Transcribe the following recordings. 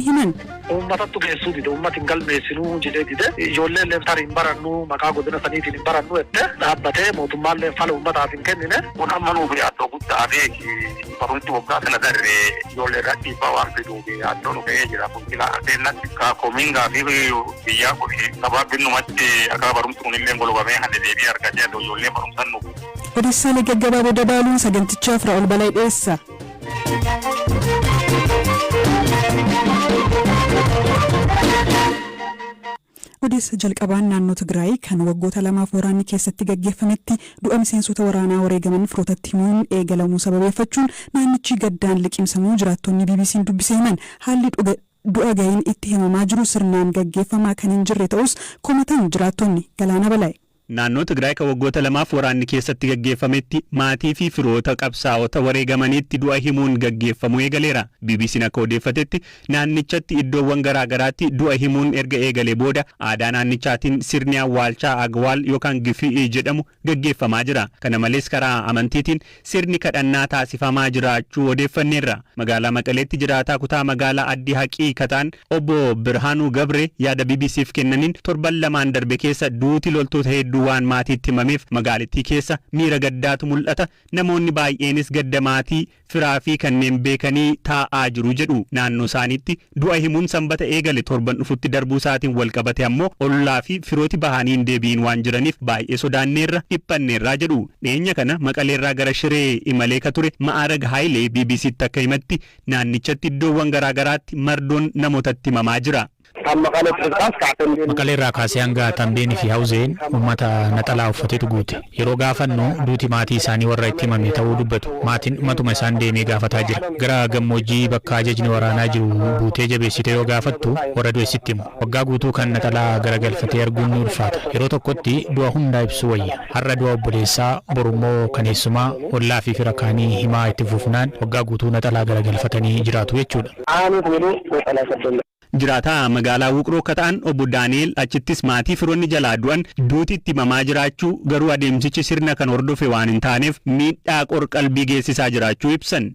himan. Uummatatu geessuu dide uummatiin galmeessinuu jedhee dide ijoolleen leeftar hin barannu maqaa godina saniitiin hin barannu jette dhaabbatee mootummaallee fala uummataaf hin kennine. Kun amma nuuf yaaddoo guddaa fi barumsi waggaa kana darree ijoollee irratti dhiibbaa waan fiduuf yaaddoo nu ga'ee jira. Kun silaa addeenatti koomingaa fi biyyaa kun gabaabinumatti akka barumsi kunillee golobamee hande deebii argatee ijoollee barumsan nuuf. Odeessaalee gaggabaaboo dabaaluun sagantichaaf Raa'ol Balaa dhiyeessa. Odeessa jalqabaan naannoo Tigraay kan waggoota lamaaf waraanni keessatti gaggeeffametti du'a miseensota waraanaa wareegaman firootatti himuun eegalamuu sababeeffachuun naannichi gaddaan liqimsamuu jiraattonni BBC'n dubbisee himan. Haalli du'a ga'iin itti himamaa jiru sirnaan gaggeeffamaa kan hin jirre ta'us komatan jiraattonni Galaana Balaa'e. Naannoo Tigraay kan waggoota lamaaf waraanni keessatti gaggeeffametti maatii fi firoota qabsaa'ota wareegamaniitti du'a himuun gaggeeffamuu eegaleera. BBC'n akka odeeffatetti naannichatti iddoowwan garaa garaatti du'a himuun erga eegalee booda aadaa naannichaatiin sirni awwaalchaa agwaal yookaan gifii jedhamu gaggeeffamaa jira. Kana malees karaa amantiitiin sirni kadhannaa taasifamaa jiraachuu odeeffanneerra. Magaalaa Maqaleetti jiraataa kutaa magaalaa Addii Haqii kataan obbo Birhaanuu Gabree yaada BBC'f kennaniin torban lamaan darbe keessa duuti loltoota hedduu waan maatiitti himameef magaalittii keessa miira gaddaatu mul'ata. Namoonni baay'eenis gadda maatii firaa fi kanneen beekanii taa'aa jiru jedhu. Naannoo isaaniitti du'a himuun sanbata eegale torban dhufutti darbuu isaatiin wal qabate ammoo ollaa fi firooti bahanii hin deebiin waan jiraniif baay'ee sodaanneerra dhiphanneerraa jedhu. Dhiyeenya kana Maqaleerraa gara Shiree imalee ka ture Ma'aarag Haayilee BBC'tti akka himatti naannichatti iddoowwan garaa garaatti mardoon namootatti himamaa jira. Maqaleerraa kaasee hanga Tambeenii fi Hawzeen uummata naxalaa uffateetu guute. Yeroo gaafannu duuti maatii isaanii warra itti himame ta'uu dubbatu. Maatiin matuma isaan deemee gaafataa jira. Gara gammoojjii bakka ajajni waraanaa jiru buutee jabeessite yoo gaafattu warra du'eessitti himu. Waggaa guutuu kan naxalaa garagalfatee arguun ni ulfaata. Yeroo tokkotti du'a hundaa ibsu wayya. Har'a du'a obboleessaa, borummoo kaneessumaa, ollaa fi fira kaanii himaa itti fufnaan waggaa guutuu naxalaa garagalfatanii jiraatu jechuudha. Jiraataa magaalaa Wuqroo akka ta'an obbo Daani'el achittis maatii firoonni jalaa du'an duuti itti himamaa jiraachuu garuu adeemsichi sirna kan hordofe waan hin taaneef miidhaa qorqalbii geessisaa jiraachuu ibsan.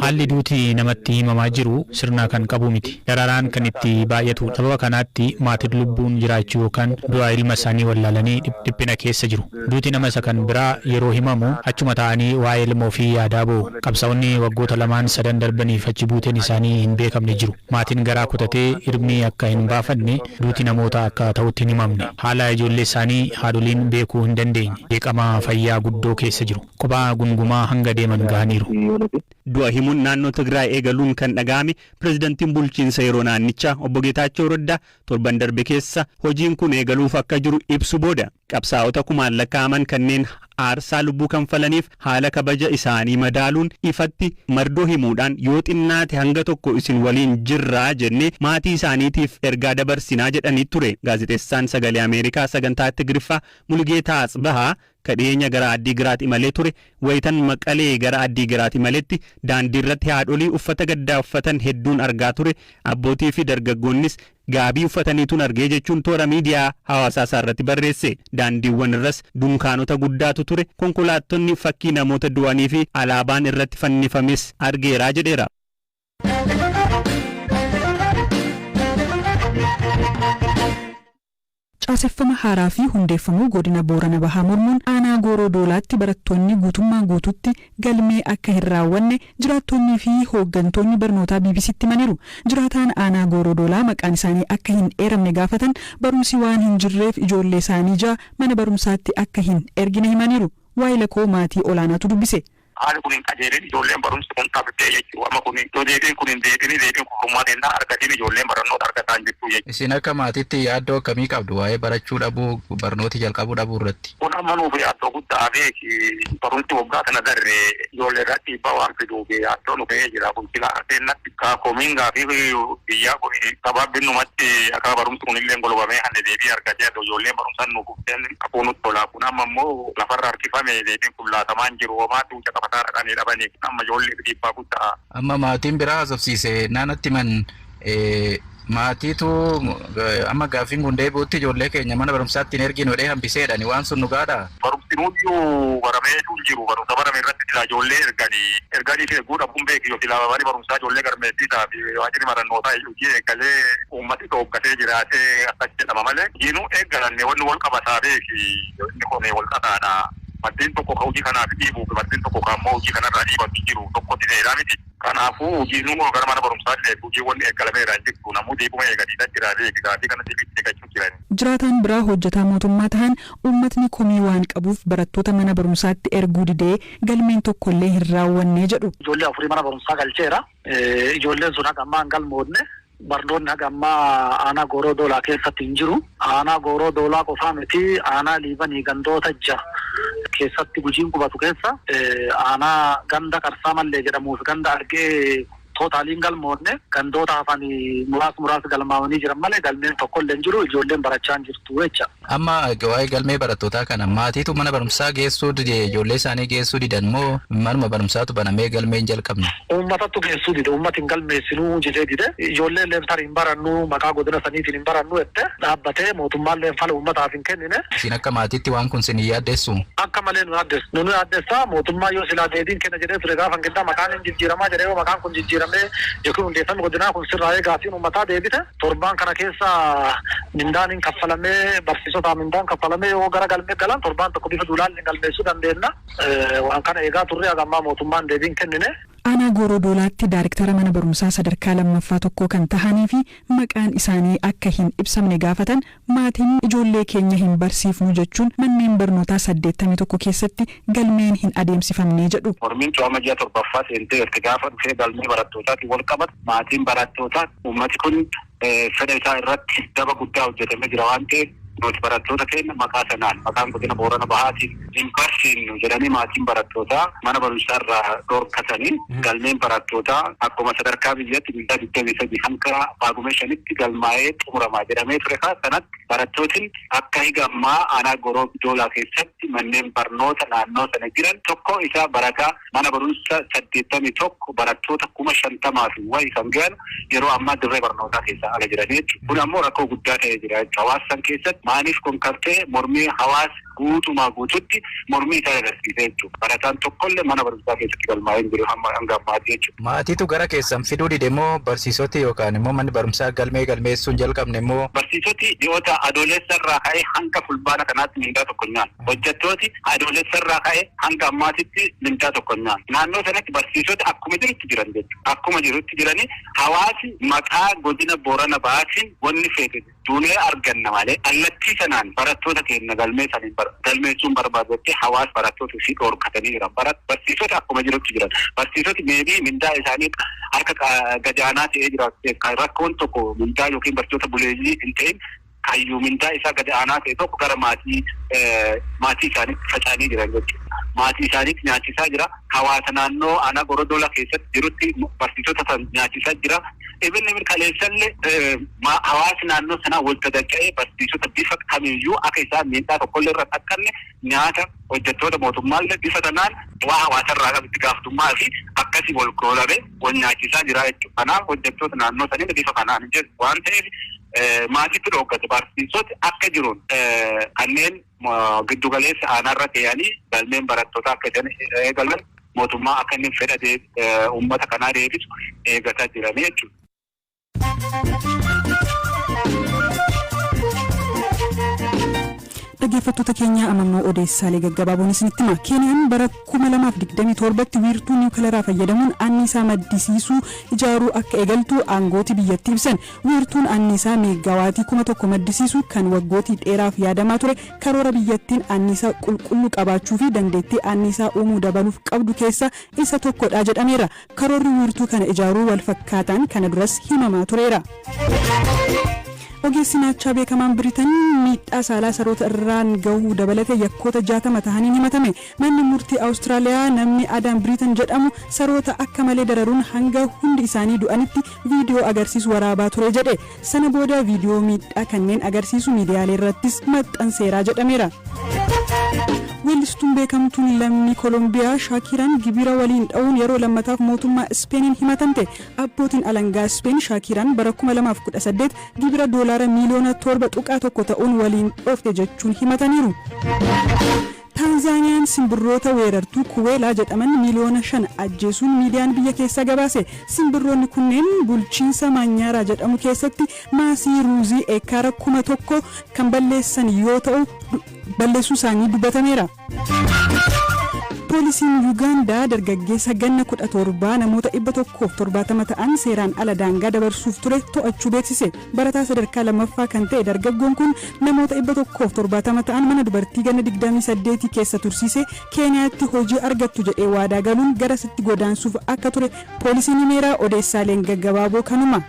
Haalli duuti namatti himamaa jiru sirna kan qabu miti. Dararaan kan itti baay'atu. Sababa kanaatti maatiin lubbuun jiraachuu yookaan du'a ilma isaanii wallaalanii dhiphina keessa jiru. Duuti nama isa kan biraa yeroo himamu achuma ta'anii waa'ee ilma ofii yaadaa ba'u. Qabsaa'onni waggoota lamaan sadan darbaniif achi buuteen isaanii hin beekamne jiru. Maatiin garaa kutatee ilmi akka hin baafanne duuti namoota akka ta'utti hin himamne. Haala ijoollee isaanii haadholiin beekuu hin dandeenye. Beekama fayyaa guddoo keessa jiru. Kophaa gungumaa hanga deeman gahaniiru. Du'a himuun naannoo Tigraay eegaluun kan dhaga'ame pirezidantiin bulchiinsa yeroo naannichaa obbo Geetaachoo Raddaa torban darbe keessa hojiin kun eegaluuf akka jiru ibsu booda qabsaa'ota kumaan lakkaa'aman kanneen aarsaa lubbuu kanfalaniif haala kabaja isaanii madaaluun ifatti mardoo himuudhaan yoo xinnaate hanga tokko isin waliin jirraa jennee maatii isaaniitiif ergaa dabarsinaa jedhanii ture. Gaazexeessaan Sagalee Ameerikaa sagantaa Tigriffaa Mulgeetaa Atsbahaa kadheenya gara Addiigiraat imalee ture wayitan Maqalee gara Addiigiraat imaletti daandii irratti haadholii uffata gaddaa uffatan hedduun argaa ture. Abbootii fi dargaggoonnis gaabii uffataniituun argee jechuun toora miidiyaa hawaasaa isaa irratti barreesse. Daandiiwwan irras dunkaanota guddaatu ture. Konkolaattonni fakkii namoota du'anii fi alaabaan irratti fannifames argeeraa jedheera. Caaseffama haaraa fi hundeeffamuu godina Boorana Bahaa mormuun aanaa Gooroo Doolaatti barattoonni guutummaa guututti galmee akka hin raawwanne jiraattonnii fi hooggantoonni barnootaa BBC'tti himaniiru. Jiraataan aanaa Gooroo Doolaa maqaan isaanii akka hin eeramne gaafatan barumsi waan hin jirreef ijoollee isaanii ja'a mana barumsaatti akka hin ergine himaniiru. Waa'ila koo maatii olaanaatu dubbise. Haali kun hin qajeelin ijoolleen barumsa kun taphitee jechuudha. Amma kun yoo deebiin kun hin deebiin kurrummaa teennaa argatiin ijoolleen barnoota argataa hin jirtu jechuudha. Isin akka maatiitti yaaddoo akkamii qabdu waa'ee barachuu dhabuu barnooti jalqabuu dhabuu irratti? Kun amma nuuf yaaddoo guddaa fi barumsi waggaa kana darree ijoollee irratti dhiibbaa waan fiduuf yaaddoo nu ga'ee jira. Kun silaa addeenatti koomingaa fi biyyaa kun gabaabinumatti akka barumsi kunillee golobamee hande deebii argatee ijoolleen barumsan nuuf guddeen qabuun nutti tolaa. Kun amma immoo lafarra harkifame deebiin kun laatamaan jiru homaatu amma maatiin biraa haasofsiise naannatti man maatiitu amma gaaffiin kun deebi'utti ijoollee keenya mana barumsaatti hin erginu jedhee hambiseedhani waan sun dhugaadha. Barumsi martinuuyyuu barameetu jiru barumsa barame irratti jira ijoollee erganii fi eeguu dhabuun beeki yoo filaabanii barumsaa ijoollee garmeettiisaa fi waajjirri marannootaa hojii eegalee uummati dhooggatee jiraatee akkas jedhama malee jiinuu eeggalanne wanni wal qabataa beeki inni kun wal qataadha. Maddeen tokko ka hojii kanaaf dhiibuu fi maddeen tokko ka ammoo hojii kanarraa dhiibatu jiru tokko dineedhaa miti. Kanaafuu hojiin gara mana barumsaa dhiyeessu hojiiwwan eeggalameera hin jirtu namuu deebuma eegadii jiraatee eegatii kana deebiitti eeggachuu jiran. Jiraataan biraa hojjetaa mootummaa ta'an uummatni komii waan qabuuf barattoota mana barumsaatti erguu didee galmeen tokkollee hin raawwanne jedhu. Ijoollee afurii mana barumsaa galcheera. Ijoolleen sun haga ammaa hin galmoodne. Barnoonni haga ammaa aanaa Gooroo Doolaa keessatti hin jiru. Aanaa Gooroo Doolaa qofaa miti aanaa Liibanii gandoota 6 keessatti gujiin qubatu keessa aanaa ganda Qarsaa Mallee jedhamuu fi ganda Argee tootaaliin galmoodne gandoota hafanii muraasa galmaawanii jiran malee galmeen tokkollee hin jiru ijoolleen barachaa hin jirtu jecha. Amma waa'ee galmee barattootaa kana maatiitu mana barumsaa geessuu dide ijoollee isaanii geessuu didan moo manuma barumsaatu banamee galmee hin jalqabne? Uummatatu geessuu dide uummati hin galmeessinuu jedhee dide ijoolleen leemtarii hin barannu maqaa godina saniitiin hin barannu jette dhaabbatee mootummaallee fala uummataaf hin kennine. Isin akka maatiitti waan kun sin yaaddeessu? Akka malee nu yaaddeessu. Nu yaaddeessaa mootummaa yoo silaa deebiin kenna jedhee ture gaafa hanqinaa maqaan hin jijjiiramaa jedhee yoo maqaan kun jijjiiramee yookiin hundeeffamni godinaa kun sirraa'ee gaaffiin uummataa deebite torbaan kana keessa mindaan hin kaffalamee barsiisotaa mindaan kaffalamee yoo gara galmee galan torbaan tokko bifa duulaallee galmeessuu dandeenya. Waan kana eegaa turre haga ammaa mootummaan deebiin kennine. Aanaa Gooroo Doolaatti daariktara mana barumsaa sadarkaa lammaffaa tokkoo kan tahanii fi maqaan isaanii akka hin ibsamne gaafatan maatiin ijoollee keenya hin barsiifnu jechuun manneen barnootaa 81 keessatti galmeen hin adeemsifamne jedhu. Mormiin cooma ji'a torbaffaa seentee erga gaafa dhufee galmee barattootaatti wal qabatu maatiin barattootaa uummati kun fedha isaa irratti daba guddaa hojjetamee jira waan ta'eef nuti barattoota keenya maqaa sanaan maqaan godina Boorana Bahaatiin hin barsiifnu jedhanii maatiin barattootaa mana barumsaa irraa dhorkatanii galmeen barattootaa akkuma sadarkaa biyyatti guyyaa 23 hanga Faagumee 5tti galmaa'ee xumuramaa jedhamee ture kanatti barattootiin akka higammaa aanaa Gooroo Doolaa keessatti manneen barnoota naannoo sana jiran tokko isaa barataa mana barumsa 81 barattoota 50,000 fi wayi kan gahan yeroo ammaa dirree barnootaa keessaa ala jiranii jechuudha. Kun ammoo rakkoo guddaa ta'ee jira jechuudha. Hawaasa keessatti maaliif kun kaftee mormii hawaasa guutumaa guututti mormii isaa agarsiisee jechuudha. Barataan tokkollee mana barumsaa keessatti galmaa'ee jiru hanga ammaatti jechuudha. Maatiitu gara keessan fiduu dide moo barsiisoti yookaan immoo manni barumsaa galmeessuun jalqabne moo? Barsiisoti dhiyoota adoolessa irraa ka'ee hanga fulbaana kanaatti mindaa tokko nyaanna. Hojjettooti adoolessa irraa ka'ee hanga ammaatitti mindaa tokko nyaanna. Naannoo sanatti barsiisoti akkuma jirutti jiran jechuudha. Akkuma jirutti jiranii hawaasi maqaa godina Boorana Bahaatiin wanni feete duunee arganna malee allattii sanaan barattoota keenya galmeessuun barbaadetti hawaasa barattoota fi dhorkatanii jiran. Barsiisota akkuma jirutti jiran. Barsiisoti meebii mindaa isaanii harka gadaanaa ta'ee jira. Rakkoon tokko mindaa yookiin barsiisota buleeyyii hin ta'in kayyuu mindaa isaa gadaanaa ta'e tokko gara maatii isaaniitti faca'anii jiran jechuudha. Maatii isaaniitti nyaachisaa jira. Hawaasa naannoo aanaa Gooroo Doolaa keessatti jirutti barsiisota nyaachisaa jira. Ibn kaleessallee hawaasi naannoo sanaa walitti dagga'ee barsiisota bifa kamiyyuu akka isaan miidhaa tokkollee irra dhaqqanne nyaata hojjettoota mootummaallee bifa sanaan waa hawaasarraa qabu itti gaafatummaa fi akkasii wal qoodamee wal nyaachisaa jira jechuudha. Kanaaf hojjettoota naannoo sanii bifa kanaan jedhu waan ta'eef maatiitti dhooggate barsiisoti akka jiruun kanneen giddugaleessa aanaarra ta'anii galmeen barattootaa akka eegalan mootummaa akka inni fedha uummata kanaa deebisu eegataa jiranii jechuudha. Dhaggeeffattoota keenya amannoo odeessaalee gaggabaaboon isinitti hima. Keeniyaan bara 2027tti wiirtuu niwukileeraa fayyadamuun anniisaa maddisiisuu ijaaruu akka eegaltu aangooti biyyattii ibsan. Wiirtuun anniisaa meegaawaatii 1,000 maddisiisuu kan waggootii dheeraaf yaadamaa ture karoora biyyattiin anniisaa qulqulluu qabaachuu fi dandeettii anniisaa uumuu dabaluuf qabdu keessa isa tokkodha jedhameera. Karoorri wiirtuu kana ijaaruu wal fakkaataan kana duras himamaa tureera. Ogeessi naachaa beekamaan Biriitanii miidhaa saalaa saroota irraan gahuu dabalatee yakkoota 60 tahaniin himatame. Manni murtii Awustiraaliyaa namni Adam Biriitan jedhamu saroota akka malee dararuun hanga hundi isaanii du'anitti viidiyoo agarsiisu waraabaa ture jedhe. Sana booda viidiyoo miidhaa kanneen agarsiisu miidiyaalee irrattis maxxanseera jedhameera. Weellistuun beekamtuun lammii Koolombiyaa Shaakiraan gibira waliin dha'uun yeroo lammataaf mootummaa Ispeeniin himatamte. Abbootiin alangaa Ispeen Shaakiraan bara 2018 gibira $7 miliyoona ta'uun waliin dhoofte jechuun himataniiru. Taanzaaniyaan simbirroota weerartuu kuweelaa jedhaman miliyoona 5 ajjeesuun miidiyaan biyya keessaa gabaase. Simbirroonni kunneen bulchiinsa Maanyaaraa jedhamu keessatti maasii ruuzii eekkaara 1,000 kan balleessan yoo ta'u balleessuu isaanii dubbatameera. Poolisiin Yuugaandaa dargaggeessa ganna 17 namoota 170 ta'an seeraan ala daangaa dabarsuuf ture to'achuu beeksise. Barataa sadarkaa lammaffaa kan ta'e dargaggoon kun namoota 170 ta'an mana dubartii ganna 28 keessa tursiise Keeniyaatti hojii argattu jedhee waadaa galuun garasitti godaansuuf akka ture poolisiin himeera. Odeessaaleen gaggabaaboo kanuma.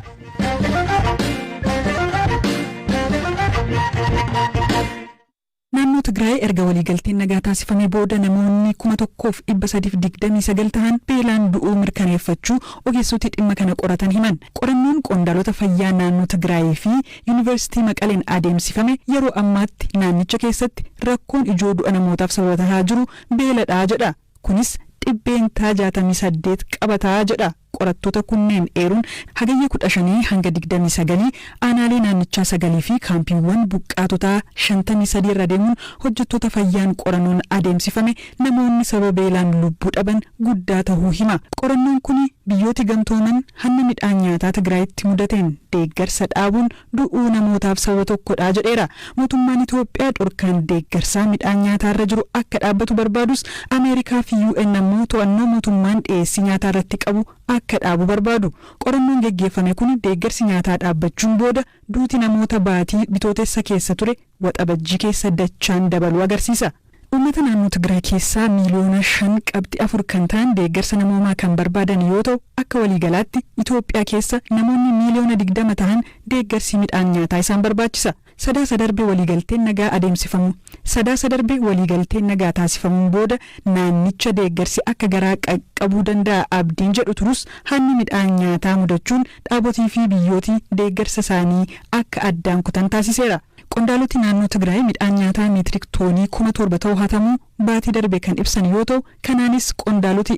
Naannoo Tigraay erga waliigalteen nagaa taasifamee booda namoonni 1,329 ta'an beelaan du'uu mirkaneeffachuu ogeessoti dhimma kana qoratan himan. Qorannoon qondaalota fayyaa naannoo Tigraay fi Yuunivarsiitii Maqaleen adeemsifame yeroo ammaatti naannicha keessatti rakkoon ijoo du'a namootaaf sababa ta'aa jiru beeladhaa jedha. Kunis dhibbeentaa 68 qabataa jedha. Qorattoota kunneen eeruun hagayya 15 hanga 29 aanaalee naannichaa 9 fi kaampiiwwan buqqaatotaa 53 irra deemuun hojjettoota fayyaan qorannoon adeemsifame namoonni sababa beelaan lubbuu dhaban guddaa ta'uu hima. Qorannoon kun biyyooti gamtooman hanna midhaan nyaataa Tigraayitti mudateen deeggarsa dhaabuun du'uu namootaaf sababa tokkodha jedheera. Mootummaan Itoophiyaa dhorkaan deeggarsaa midhaan nyaataa jiru akka dhaabbatu barbaadus Ameerikaa fi UN ammoo to'annoo mootummaan dhiyeessii nyaataa irratti qabu akka dhaabu barbaadu. Qorannoon geggeeffame kun deeggarsi nyaataa dhaabbachuun booda duuti namoota baatii bitootessa keessa ture waxabajjii keessa dachaan dabaluu agarsiisa. Uummata naannoo Tigraay keessaa miliyoona 5.4 kan ta'an deeggarsa namoomaa kan barbaadan yoo ta'u akka waliigalaatti Itoophiyaa keessa namoonni miliyoona 20 ta'an deeggarsi midhaan nyaataa isaan barbaachisa. Sadaasa darbee waliigalteen nagaa adeemsifamu. Sadaasa darbee waliigalteen nagaa taasifamuun booda naannicha deeggarsi akka garaa qaqqabuu danda'a abdiin jedhu turus hanni midhaan nyaataa mudachuun dhaabotii fi biyyootii deeggarsa isaanii akka addaan kutan taasiseera. Qondaaloti naannoo Tigraay midhaan nyaataa meetirik toonii 7,000 ta'uu hatamuu baatii darbe kan ibsan yoo ta'u kanaanis qondaaloti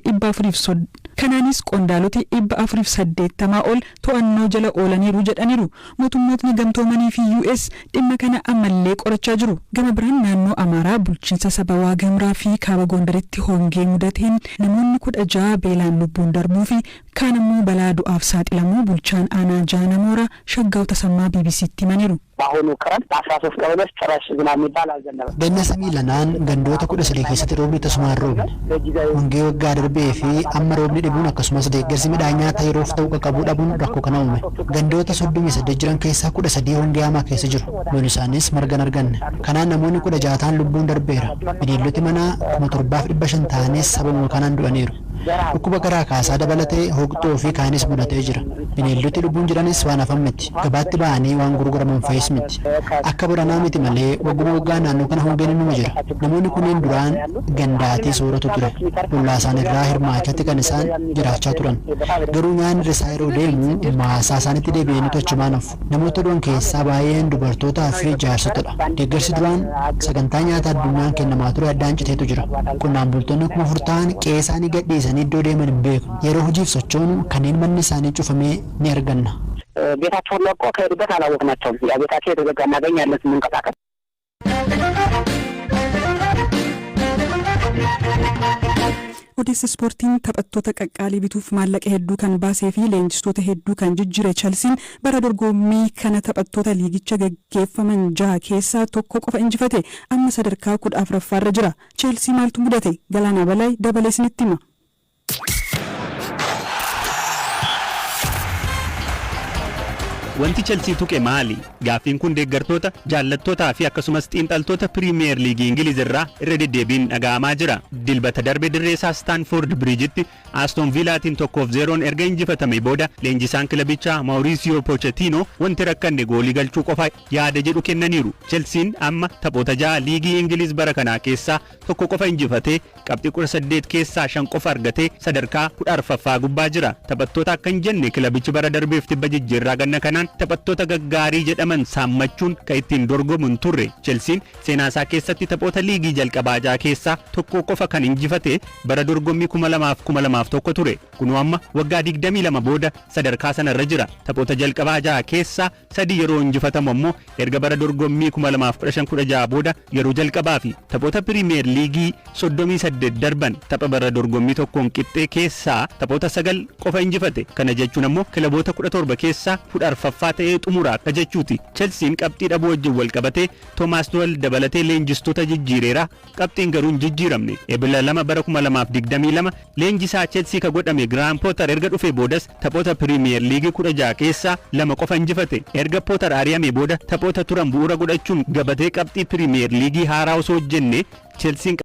480 ol to'annoo jala oolaniiru jedhaniiru. Mootummootni gamtoomanii fi US dhimma kana ammallee qorachaa jiru. Gama biraan naannoo Amaaraa bulchiinsa saba Waagimraa fi kaaba Gondaritti hongee mudateen namoonni 16 beelaan lubbuun darbuu fi kaan immoo balaa du'aaf saaxilamuu bulchaan aanaa Jaanamoora Shaggaw Tasammaa BBC'tti himaniiru. በአሁኑ ክረምት 13 ቀበሌዎች ጭራሽ ዝናብ የሚባል አልዘነበም። ገና ሰሚላናን ገንዶታ ኩደስሌ ከሰት ሮብኒ ተስማን ሮብ ወንጌ ወጋ ደርቤ ፊ አመ ሮብኒ ዲቡን አከሱመስ ደገርሲ ሚዳኛ ታይሮፍ ተው ቀቀቡ ዳቡን ራኮ ከነውመ ገንዶታ ሶዱም የሰደጅራን ከይሳ ኩደሰዲ ወንጌ አማ ከይሰ ጅሩ ሎኒሳኒስ መርገን አርገን ከናን ነሞኒ ኩደ ጃታን ልቡን ደርቤራ ቢዲሉቲ መና ሞቶርባፍ ዲበሸን ታኔስ ሰበሙ ከናን ዱአኔሩ dhukkuba garaa kaasaa dabalatee hooqxoo fi kaanis mudatee jira. Bineeldoti lubbuun jiranis waan hafan miti. Gabaatti ba'anii waan gurguraman fayyis miti. Akka boranaa miti malee wagguma waggaa naannoo kana hongeen numa jira. Namoonni kunneen duraan gandaatii sooratu ture. Bullaasaan irraa hirmaachatti kan isaan jiraachaa turan. Garuu nyaanni risaa yeroo deemu maasaa isaanitti deebi'anii tochumaan hafu. Namoota du'an keessaa baay'een dubartootaa fi jaarsotadha. Deeggarsi duraan sagantaa nyaata addunyaan kennamaa ture addaan citeetu jira. Qonnaan bultoonni 4,000 ta'an qe'ee isaanii gadhiisanii iddoo deeman hin beeku. Yeroo hojiif sochoonu kanneen manni isaanii cufamee ni arganna. ቤታቸውን ለቆ ከሄዱበት አላወቅናቸውም። ያ ቤታቸው የተዘጋ እናገኛለን ስንንቀሳቀስ። Odeessa ispoortiin taphattoota qaqqaalii bituuf maallaqa hedduu kan baasee fi leenjistoota hedduu kan jijjiire Chelsiin bara dorgommii kana taphattoota liigicha gaggeeffaman 6 keessaa tokko qofa injifate. Amma sadarkaa 14ffaarra jira. Chelsii maaltu mudate? Galaanaa Balaa dabalee isinitti hima. Wanti Chelsea tuqe maali? Gaaffiin kun deeggartoota, jaallattootaa fi akkasumas xiinxaltoota Premier League Ingiliz irraa irra deddeebiin dhaga'amaa jira. Dilbata darbe dirreesaa Stanford Bridgetti Aston Villaatiin 1-0 erga injifatame booda leenjisaan kilabichaa Mauricio Pochettino wanti rakkanne goolii galchuu qofa yaada jedhu kennaniiru. Chelsean amma taphoota 6 liigii Ingiliz bara kanaa keessaa tokko qofa injifatee qabxii 18 keessaa 5 qofa argatee sadarkaa 14ffaa gubbaa jira. Taphattoota akka hin jenne kilabichi bara darbeef tibba jijjiirraa ganna kanaan taphattoota gaggaarii jedhaman dorgoman saammachuun kan ittiin dorgomuun turre. Chelsiin seenaa isaa keessatti taphoota liigii jalqabaa ja'a keessaa tokko qofa kan injifate bara dorgommii 2001 ture. Kunoo amma waggaa 22 booda sadarkaa sanarra jira. Taphoota jalqabaa ja'a keessaa 3 yeroo injifatamu ammoo erga bara dorgommii 2015-16 booda yeroo jalqabaa fi taphoota piriimiyer liigii 38 darban tapha bara dorgommii tokkoon qixxee keessaa taphoota 9 qofa injifate. Kana jechuun ammoo kilaboota 17 keessaa 14ffaa ta'ee xumuraa jechuuti. Chelsiin qabxii dhabuu wajjin wal qabatee Toomaas Tuchel dabalatee leenjistoota jijjiireera. Qabxiin garuu hin jijjiiramne. Ebila 2 bara 2022 leenjisaa Chelsea ka godhame Graham Potter erga dhufee boodas taphoota piriimiyer liigii 16 keessaa 2 qofa injifate. Erga Potter ari'amee booda taphoota turan bu'uura godhachuun gabatee qabxii piriimiyer liigii haaraa osoo hojjenne Chelsiin